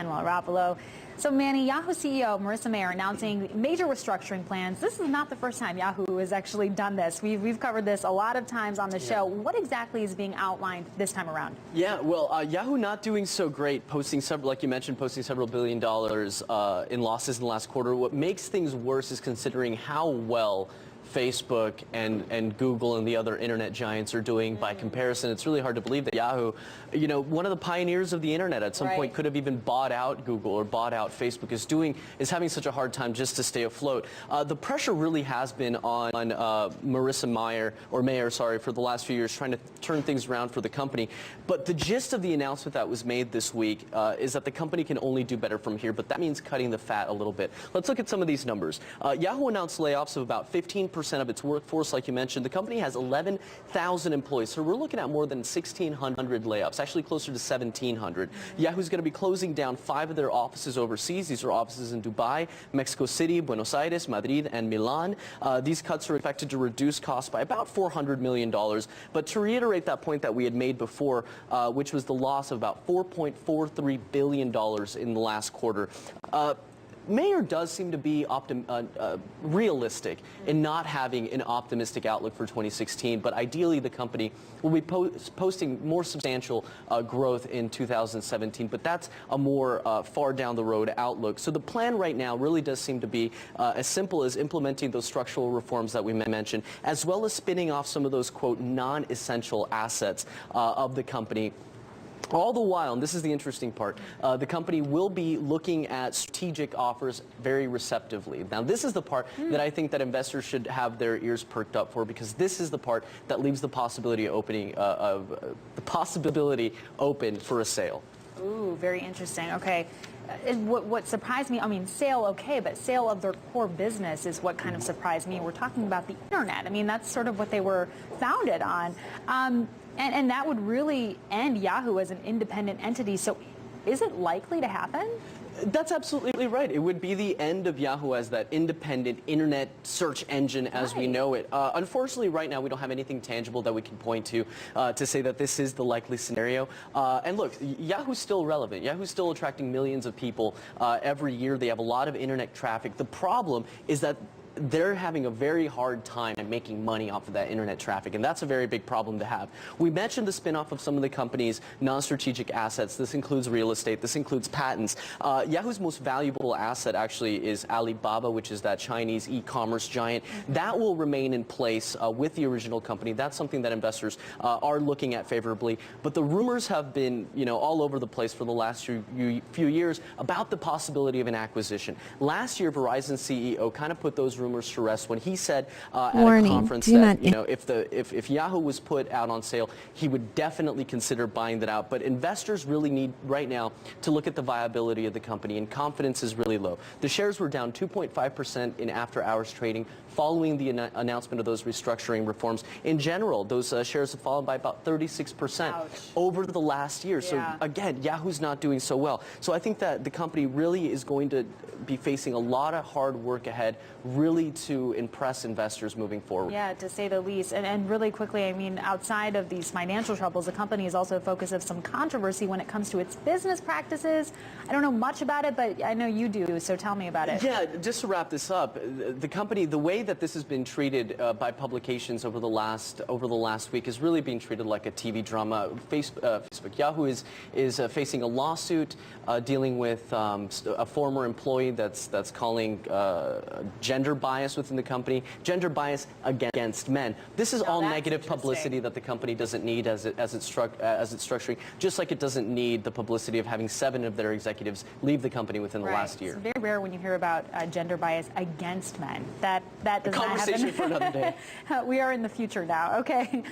Manuel Rapolo. So Manny, Yahoo CEO Marissa Mayer announcing major restructuring plans. This is not the first time Yahoo has actually done this. We've covered this a lot of times on the show. What exactly is being outlined this time around? Yeah, well, Yahoo not doing so great, posting several, like you mentioned, posting several $1 billion in losses in the last quarter. What makes things worse is considering how well Facebook and Google and the other internet giants are doing by comparison. It's really hard to believe that Yahoo, you know, one of the pioneers of the internet at some point could have even bought out Google or bought out Facebook, is having such a hard time just to stay afloat. The pressure really has been on Marissa Mayer, for the last few years, trying to turn things around for the company. But the gist of the announcement that was made this week is that the company can only do better from here, but that means cutting the fat a little bit. Let's look at some of these numbers. Yahoo announced layoffs of about 15% of its workforce, like you mentioned. The company has 11,000 employees, so we're looking at more than 1,600 layoffs, actually closer to 1,700. Yahoo's going to be closing down 5 of their offices overseas. These are offices in Dubai, Mexico City, Buenos Aires, Madrid, and Milan. These cuts are expected to reduce costs by about $400 million. But to reiterate that point that we had made before, which was the loss of about $4.43 billion in the last quarter, Mayer does seem to be realistic in not having an optimistic outlook for 2016, but ideally the company will be posting more substantial growth in 2017, but that's a more far down the road outlook. So the plan right now really does seem to be as simple as implementing those structural reforms that we mentioned, as well as spinning off some of those, quote, non-essential assets of the company. All the while, and this is the interesting part, the company will be looking at strategic offers very receptively. Now, this is the part that I think that investors should have their ears perked up for, because this is the part that leaves the possibility open for a sale. Ooh, very interesting. Okay. What surprised me, I mean, sale, okay, but sale of their core business is what kind of surprised me. We're talking about the internet. I mean, that's sort of what they were founded on. And that would really end Yahoo as an independent entity. So is it likely to happen? That's absolutely right. It would be the end of Yahoo as that independent internet search engine as we know it. Unfortunately, right now, we don't have anything tangible that we can point to say that this is the likely scenario. And look, Yahoo's still relevant. Yahoo's still attracting millions of people every year. They have a lot of internet traffic. The problem is that they're having a very hard time making money off of that internet traffic, and that's a very big problem to have. We mentioned the spinoff of some of the company's non-strategic assets. This includes real estate. This includes patents. Yahoo's most valuable asset actually is Alibaba, which is that Chinese e-commerce giant. That will remain in place with the original company. That's something that investors are looking at favorably. But the rumors have been, you know, all over the place for the last few years about the possibility of an acquisition. Last year, Verizon CEO kind of put those rumors to rest when he said at a conference that, you know, if Yahoo was put out on sale, he would definitely consider buying that out. But investors really need right now to look at the viability of the company, and confidence is really low. The shares were down 2.5% in after-hours trading following the announcement of those restructuring reforms. In general, those shares have fallen by about 36% over the last year. So again, Yahoo's not doing so well. So I think that the company really is going to be facing a lot of hard work ahead, really to impress investors moving forward. Yeah, to say the least. And really quickly, I mean, outside of these financial troubles, the company is also a focus of some controversy when it comes to its business practices. I don't know much about it, but I know you do, so tell me about it. Yeah, just to wrap this up, the company, the way that this has been treated by publications over the last week is really being treated like a TV drama. Yahoo is facing a lawsuit dealing with a former employee that's calling gender bias within the company, gender bias against men. This is all negative publicity that the company doesn't need as it's structuring, just like it doesn't need the publicity of having 7 of their executives leave the company within the last year. It's very rare when you hear about gender bias against men. That does not happen. Conversation for another day. We are in the future now. Okay.